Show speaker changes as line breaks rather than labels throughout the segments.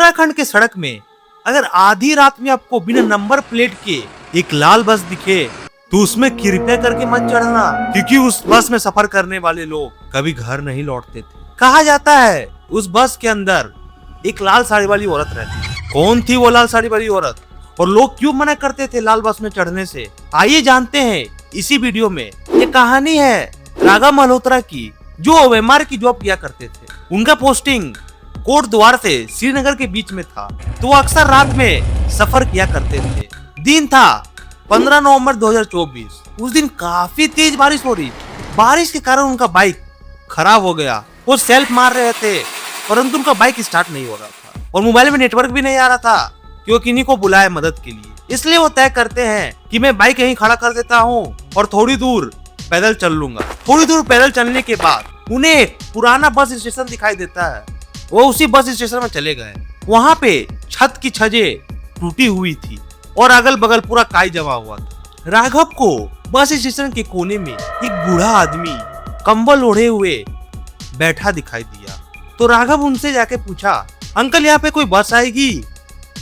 उत्तराखंड के सड़क में अगर आधी रात में आपको बिना नंबर प्लेट के एक लाल बस दिखे तो उसमें कृपया करके मत चढ़ना, क्योंकि उस बस में सफर करने वाले लोग कभी घर नहीं लौटते थे। कहा जाता है उस बस के अंदर एक लाल साड़ी वाली औरत रहती थी। कौन थी वो लाल साड़ी वाली औरत और लोग क्यों मना करते थे लाल बस में चढ़ने से, आइए जानते हैं इसी वीडियो में। ये कहानी है राघव मल्होत्रा की, जो ओएमआर की जॉब किया करते थे। उनका पोस्टिंग कोटद्वार से श्रीनगर के बीच में था, तो वो अक्सर रात में सफर किया करते थे। दिन था 15 नवंबर 2024। उस दिन काफी तेज बारिश हो रही थी। बारिश के कारण उनका बाइक खराब हो गया। वो सेल्फ मार रहे थे परंतु उनका बाइक स्टार्ट नहीं हो रहा था और मोबाइल में नेटवर्क भी नहीं आ रहा था कि वो किन्हीं को बुलाए मदद के लिए। इसलिए वो तय करते हैं कि मैं बाइक यहीं खड़ा कर देता हूँ और थोड़ी दूर पैदल चल लूंगा। थोड़ी दूर पैदल चलने के बाद उन्हें एक पुराना बस स्टेशन दिखाई देता है। वो उसी बस स्टेशन में चले गए। वहाँ पे छत की छजें टूटी हुई थी और अगल बगल पूरा काई जमा हुआ था। राघव को बस स्टेशन के कोने में एक बूढ़ा आदमी कंबल ओढ़े हुए बैठा दिखाई दिया। तो राघव उनसे जाके पूछा, अंकल यहाँ पे कोई बस आएगी,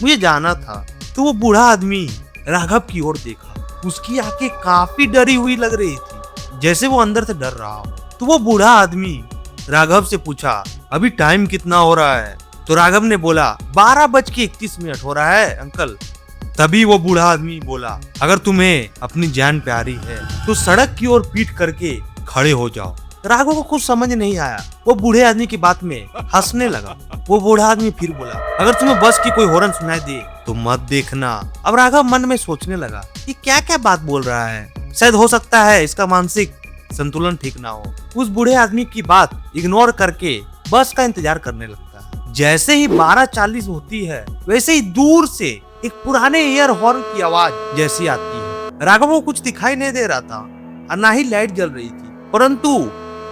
मुझे जाना था। तो वो बूढ़ा आदमी राघव की ओर देखा। उसकी आंखें काफी डरी हुई लग रही थी, जैसे वो अंदर से डर रहा हो। तो वो बूढ़ा आदमी राघव से पूछा, अभी टाइम कितना हो रहा है? तो राघव ने बोला 12:31 हो रहा है अंकल। तभी वो बूढ़ा आदमी बोला, अगर तुम्हें अपनी जान प्यारी है तो सड़क की ओर पीठ करके खड़े हो जाओ। राघव को कुछ समझ नहीं आया। वो बूढ़े आदमी की बात में हंसने लगा। वो बूढ़ा आदमी फिर बोला, अगर तुम्हें बस की कोई हॉर्न सुनाई दे तो मत देखना। अब राघव मन में सोचने लगा, ये क्या क्या बात बोल रहा है, शायद हो सकता है इसका मानसिक संतुलन ठीक ना हो। उस बूढ़े आदमी की बात इग्नोर करके बस का इंतजार करने लगता है। जैसे ही 12:40 होती है वैसे ही दूर से एक पुराने एयर हॉर्न की आवाज जैसी आती है। राघव को कुछ दिखाई नहीं दे रहा था और ना ही लाइट जल रही थी, परंतु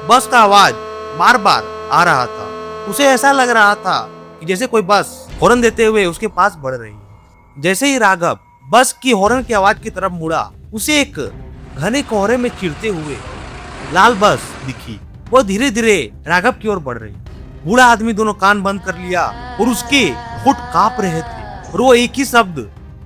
बस का आवाज बार बार आ रहा था। उसे ऐसा लग रहा था कि जैसे कोई बस हॉर्न देते हुए उसके पास बढ़ रही है। जैसे ही राघव बस की हॉर्न की आवाज की तरफ मुड़ा, उसे एक घने कोहरे में चिरते हुए लाल बस दिखी। वो धीरे धीरे राघव की ओर बढ़ रही। बूढ़ा आदमी दोनों कान बंद कर लिया और उसके होठ कांप रहे थे और वो एक ही शब्द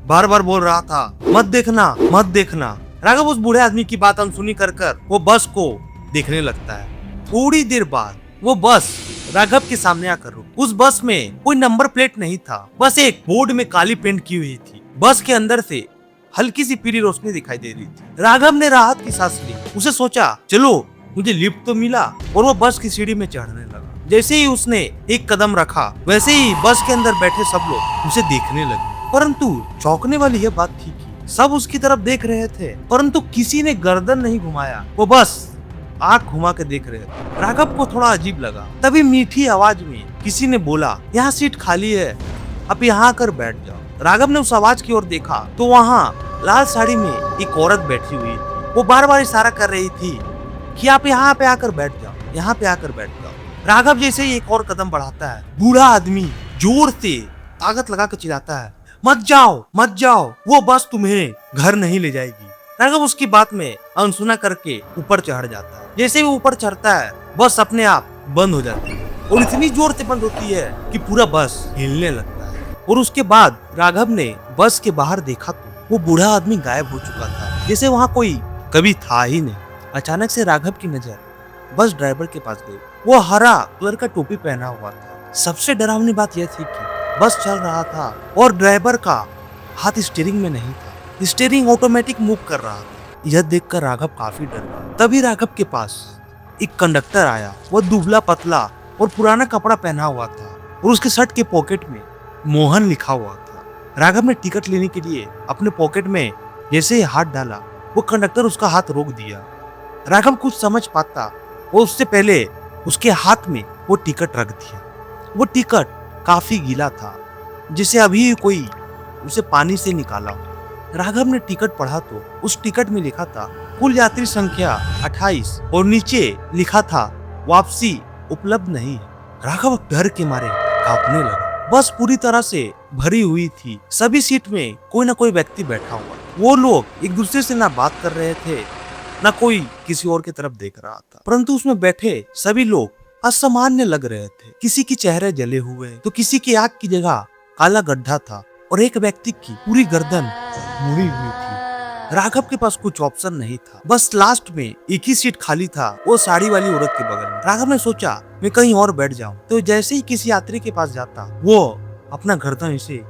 बार बार बोल रहा था, मत देखना, मत देखना। राघव उस बूढ़े आदमी की बात अनसुनी कर वो बस को देखने लगता है। थोड़ी देर बाद वो बस राघव के सामने आकर रुकी। उस बस में कोई नंबर प्लेट नहीं था, बस एक बोर्ड में काली पेंट की हुई थी। बस के अंदर से हल्की सी पीली रोशनी दिखाई दे रही थी। राघव ने राहत की सांस ली। उसे सोचा, चलो मुझे लिफ्ट तो मिला, और वो बस की सीढ़ी में चढ़ने लगा। जैसे ही उसने एक कदम रखा वैसे ही बस के अंदर बैठे सब लोग उसे देखने लगे। परंतु चौंकने वाली यह बात थी कि सब उसकी तरफ देख रहे थे परंतु किसी ने गर्दन नहीं घुमाया। वो बस आंख घुमा के देख रहे थे। राघव को थोड़ा अजीब लगा। तभी मीठी आवाज में किसी ने बोला, यहाँ सीट खाली है, आप यहाँ आकर बैठ जाओ। राघव ने उस आवाज की ओर देखा तो वहाँ लाल साड़ी में एक औरत बैठी हुई थी। वो बार बार इशारा कर रही थी कि आप यहाँ पे आकर बैठ जाओ, यहाँ पे आकर बैठ जाओ। राघव जैसे ही एक और कदम बढ़ाता है, बूढ़ा आदमी जोर से ताकत लगा कर चिल्लाता है, मत जाओ, मत जाओ, वो बस तुम्हें घर नहीं ले जाएगी। राघव उसकी बात में अनसुना करके ऊपर चढ़ जाता है। जैसे ही ऊपर चढ़ता है बस अपने आप बंद हो जाती है और इतनी जोर से बंद होती है कि पूरा बस हिलने लगता है। और उसके बाद राघव ने बस के बाहर देखा तो वो बूढ़ा आदमी गायब हो चुका था, जैसे वहाँ कोई कभी था ही नहीं। अचानक से राघव की नजर बस ड्राइवर के पास गई। वो हरा कलर का टोपी पहना हुआ था। सबसे डरावनी बात यह थी कि बस चल रहा था और ड्राइवर का हाथ स्टीयरिंग में नहीं था, स्टीयरिंग ऑटोमेटिक मूव कर रहा था। यह देखकर राघव काफी डर गया। तभी राघव के पास एक कंडक्टर आया। वो दुबला पतला और पुराना कपड़ा पहना हुआ था और उसके शर्ट के पॉकेट में मोहन लिखा हुआ था। राघव ने टिकट लेने के लिए अपने पॉकेट में जैसे ही हाथ डाला, वो कंडक्टर उसका हाथ रोक दिया। राघव कुछ समझ पाता वो उससे पहले उसके हाथ में वो टिकट रख दिया। वो टिकट काफी गीला था, जिसे अभी कोई उसे पानी से निकाला हो। राघव ने टिकट पढ़ा तो उस टिकट में लिखा था कुल यात्री संख्या 28 और नीचे लिखा था वापसी उपलब्ध नहीं है। राघव डर के मारे कांपने लगा। बस पूरी तरह से भरी हुई थी। सभी सीट में कोई ना कोई व्यक्ति बैठा हुआ। वो लोग एक दूसरे से ना बात कर रहे थे, ना कोई किसी और की तरफ देख रहा था, परंतु उसमें बैठे सभी लोग असामान्य लग रहे थे। किसी के चेहरे जले हुए तो किसी की आंख की जगह काला गड्ढा था और एक व्यक्ति की पूरी गर्दन मुड़ी हुई थी। राघव के पास कुछ ऑप्शन नहीं था, बस लास्ट में एक ही सीट खाली था, वो साड़ी वाली औरत के बगल में। राघव ने सोचा मैं कहीं और बैठ जाऊं, तो जैसे ही किसी यात्री के पास जाता वो अपना गर्दन इसे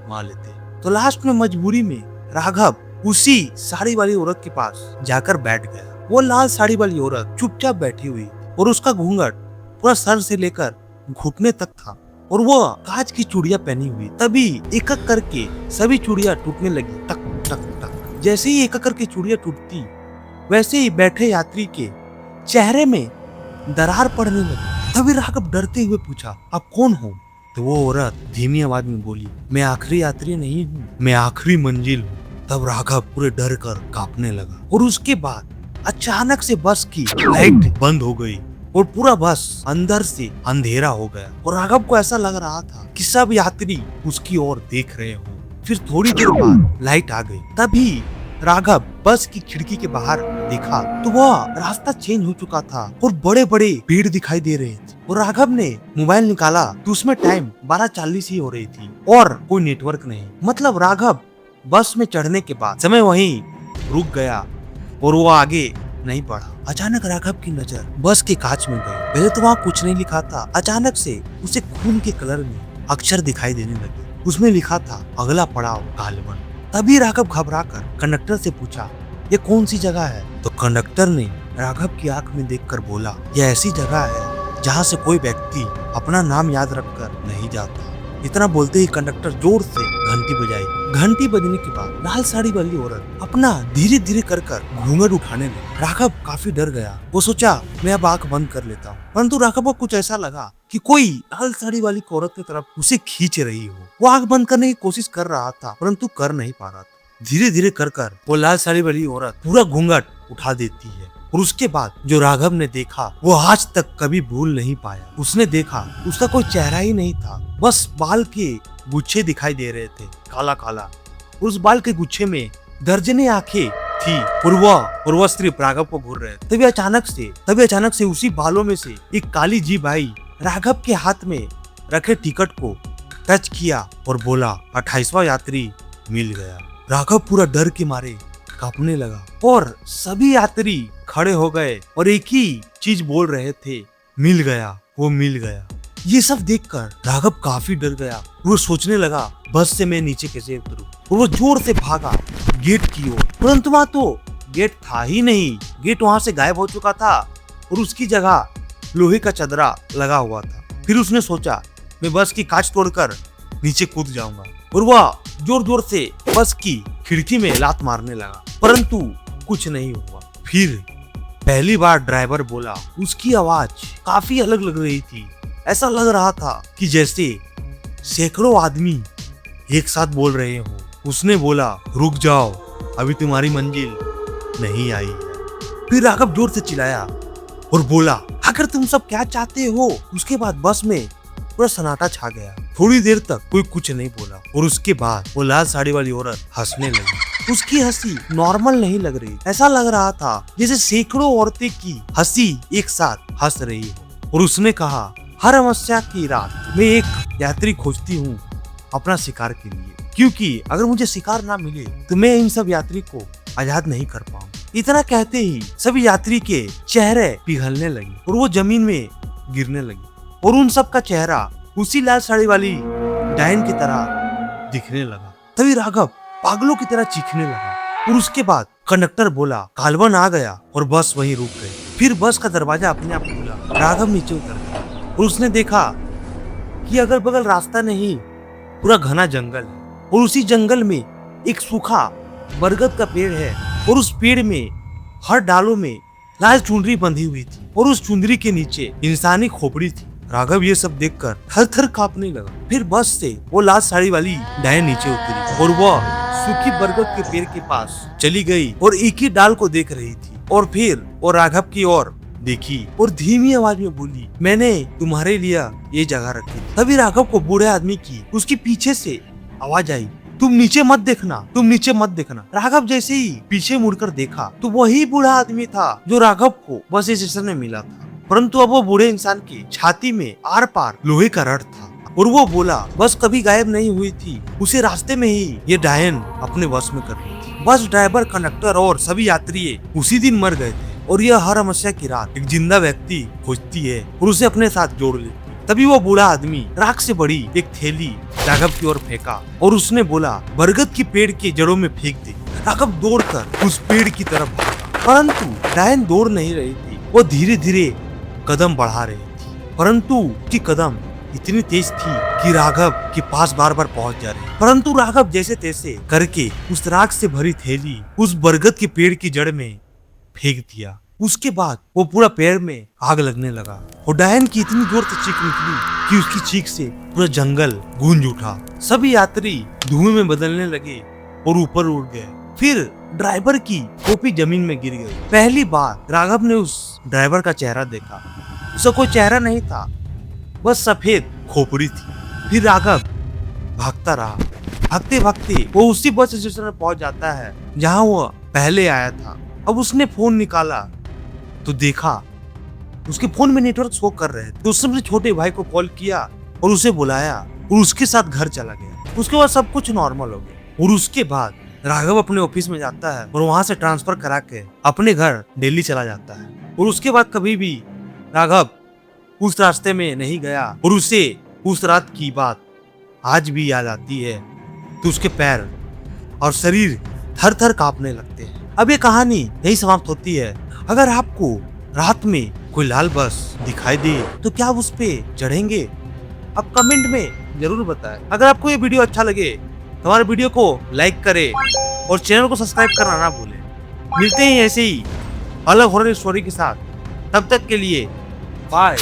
मार लेते। तो लास्ट में मजबूरी में राघव उसी साड़ी वाली औरत के पास जाकर बैठ गया। वो लाल साड़ी वाली औरत चुपचाप बैठी हुई और उसका घूंघट पूरा सर से लेकर घुटने तक था और वो कांच की चूड़ियां पहनी हुई। तभी एक एक करके सभी चूड़ियां टूटने लगी, टक टक टक। जैसे ही एक एक करके चूड़ियां टूटती वैसे ही बैठे यात्री के चेहरे में दरार पड़ने लगी। तभी राघव डरते हुए पूछा, आप कौन हो? तो वो औरत धीमी आवाज में बोली, मैं आखिरी यात्री नहीं हूँ, मैं आखिरी मंजिल हूँ। तब राघव पूरे डर कर कांपने लगा और उसके बाद अचानक से बस की लाइट बंद हो गई और पूरा बस अंदर से अंधेरा हो गया और राघव को ऐसा लग रहा था कि सब यात्री उसकी ओर देख रहे हो। फिर थोड़ी देर बाद लाइट आ गई। तभी राघव बस की खिड़की के बाहर देखा तो वह रास्ता चेंज हो चुका था और बड़े बड़े पेड़ दिखाई दे रहे थे। और राघव ने मोबाइल निकाला तो उसमें टाइम 12:40 ही हो रही थी और कोई नेटवर्क नहीं। मतलब राघव बस में चढ़ने के बाद समय वहीं रुक गया और वो आगे नहीं बढ़ा। अचानक राघव की नजर बस के कांच में गई। पहले तो वहाँ कुछ नहीं लिखा था, अचानक से उसे खून के कलर में अक्षर दिखाई देने लगे। उसमें लिखा था अगला पड़ाव कालवन। तभी राघव घबराकर कंडक्टर से पूछा, ये कौन सी जगह है? तो कंडक्टर ने राघव की आंख में देखकर बोला, यह ऐसी जगह है जहाँ से कोई व्यक्ति अपना नाम याद रखकर नहीं जाता। इतना बोलते ही कंडक्टर जोर से घंटी बजाई। घंटी बजने के बाद लाल साड़ी वाली औरत अपना धीरे धीरे कर घूंघट उठाने लगी। राघव काफी डर गया। वो सोचा मैं अब आंख बंद कर लेता हूँ, परंतु राघव को कुछ ऐसा लगा कि कोई लाल साड़ी वाली औरत की तरफ उसे खींच रही हो। वो आंख बंद करने की कोशिश कर रहा था परंतु कर नहीं पा रहा था। धीरे धीरे कर वो लाल साड़ी वाली औरत पूरा घूंघट उठा देती है और उसके बाद जो राघव ने देखा वो आज तक कभी भूल नहीं पाया। उसने देखा उसका कोई चेहरा ही नहीं था, बस बाल के गुच्छे दिखाई दे रहे थे, काला काला। उस बाल के गुच्छे में दर्जने आंखें थी और वह सिर्फ राघव को घूर रहे थे। तभी अचानक से उसी बालों में से एक काली जीभ आई, राघव के हाथ में रखे टिकट को टच किया और बोला 28वां यात्री मिल गया। राघव पूरा डर के मारे कांपने लगा और सभी यात्री खड़े हो गए और एक ही चीज बोल रहे थे, मिल गया, वो मिल गया। ये सब देखकर राघव काफी डर गया। वो सोचने लगा बस से मैं नीचे कैसे उतरूं और वो जोर से भागा गेट की ओर, परंतु वहां तो गेट था ही नहीं। गेट वहां से गायब हो चुका था और उसकी जगह लोहे का चदरा लगा हुआ था। फिर उसने सोचा मैं बस की कांच तोड़कर नीचे कूद जाऊंगा और वह जोर जोर से बस की खिड़की में लात मारने लगा, परंतु कुछ नहीं हुआ। फिर पहली बार ड्राइवर बोला, उसकी आवाज काफी अलग लग रही थी। ऐसा लग रहा था कि जैसे सैकड़ों आदमी एक साथ बोल रहे हो। उसने बोला, रुक जाओ, अभी तुम्हारी मंजिल नहीं आई है। फिर राघव जोर से चिल्लाया और बोला, अगर तुम सब क्या चाहते हो? उसके बाद बस में पूरा सन्नाटा छा गया। थोड़ी देर तक कोई कुछ नहीं बोला और उसके बाद वो लाल साड़ी वाली औरत हंसने लगी। उसकी हंसी नॉर्मल नहीं लग रही, ऐसा लग रहा था जैसे सैकड़ों औरतें की हंसी एक साथ हंस रही हो। और उसने कहा, हर अमावस्या की रात मैं एक यात्री खोजती हूँ अपना शिकार के लिए, क्योंकि अगर मुझे शिकार ना मिले तो मैं इन सब यात्री को आजाद नहीं कर पाऊँ। इतना कहते ही सभी यात्री के चेहरे पिघलने लगे और वो जमीन में गिरने लगे और उन सब का चेहरा उसी लाल साड़ी वाली डायन की तरह दिखने लगा। तभी राघव पागलों की तरह चीखने लगा और उसके बाद कंडक्टर बोला, कालवन आ गया और बस वहीं रुक गई। फिर बस का दरवाजा अपने आप खुला। राघव नीचे उतर गया और उसने देखा कि अगल बगल रास्ता नहीं, पूरा घना जंगल है और उसी जंगल में एक सूखा बरगद का पेड़ है और उस पेड़ में हर डालों में लाल चुनरी बंधी हुई थी और उस चुनरी के नीचे इंसानी खोपड़ी थी। राघव ये सब देखकर थर थर कांपने लगा। फिर बस से वो लाल साड़ी वाली डायन नीचे उतरी और वह सूखी बरगद के पेड़ के पास चली गई और एक ही डाल को देख रही थी और फिर वो राघव की ओर देखी और धीमी आवाज में बोली, मैंने तुम्हारे लिए ये जगह रखी। तभी राघव को बूढ़े आदमी की उसके पीछे से आवाज आई, तुम नीचे मत देखना, तुम नीचे मत देखना। राघव जैसे ही पीछे मुड़कर देखा तो वही बूढ़ा आदमी था जो राघव को बस स्टेशन में मिला था, परंतु अब वो बूढ़े इंसान की छाती में आर पार लोहे का रड था। और वो बोला बस कभी गायब नहीं हुई थी, उसे रास्ते में ही ये डायन अपने वश में कर ली थी। बस ड्राइवर, कंडक्टर और सभी यात्री उसी दिन मर गए थे और यह हर हमेशा की रात एक जिंदा व्यक्ति खोजती है और उसे अपने साथ जोड़ लेती। तभी वो बूढ़ा आदमी राख से बड़ी एक थैली राघव की ओर फेंका और उसने बोला बरगद की पेड़ की जड़ों में फेंक दे। राघव दौड़कर उस पेड़ की तरफ भागा, परंतु डायन दौड़ नहीं रही थी, वो धीरे धीरे कदम बढ़ा रही थी, परंतु उसकी कदम इतनी तेज थी कि राघव के पास बार बार पहुंच जा रही। परंतु राघव जैसे तैसे करके उस राख से भरी थैली उस बरगद के पेड़ की जड़ में फेंक दिया। उसके बाद वो पूरा पैर में आग लगने लगा और डायन की इतनी जोर से चीख निकली कि उसकी चीख से पूरा जंगल गूंज उठा। सभी यात्री धुएं में बदलने लगे और ऊपर उड़ गए। फिर ड्राइवर की टोपी जमीन में गिर गई। पहली बार राघव ने उस ड्राइवर का चेहरा देखा। उसका कोई चेहरा नहीं था, बस सफेद खोपड़ी थी। फिर राघव भागता रहा। भागते भागते वो उसी बस स्टेशन में पहुंच जाता है जहां वो पहले आया था। अब उसने फोन निकाला तो देखा उसके फोन में नेटवर्क शो कर रहे थे। तो उसने अपने छोटे भाई को कॉल किया और उसे बुलाया और उसके साथ घर चला गया। उसके बाद सब कुछ नॉर्मल हो गया और उसके बाद राघव अपने ऑफिस में जाता है और वहां से ट्रांसफर करा के अपने घर दिल्ली चला जाता है। और उसके बाद कभी भी राघव उस रास्ते में नहीं गया और उसे उस रात की बात आज भी याद आती है तो उसके पैर और शरीर थर थर कांपने लगते हैं। अब ये कहानी यही समाप्त होती है। अगर आपको रात में कोई लाल बस दिखाई दे तो क्या आप उस पे चढ़ेंगे? आप कमेंट में जरूर बताएं। अगर आपको ये वीडियो अच्छा लगे तो हमारे वीडियो को लाइक करें और चैनल को सब्सक्राइब करना ना भूलें। मिलते हैं ऐसे ही अलग हॉरर स्टोरी के साथ, तब तक के लिए बाय।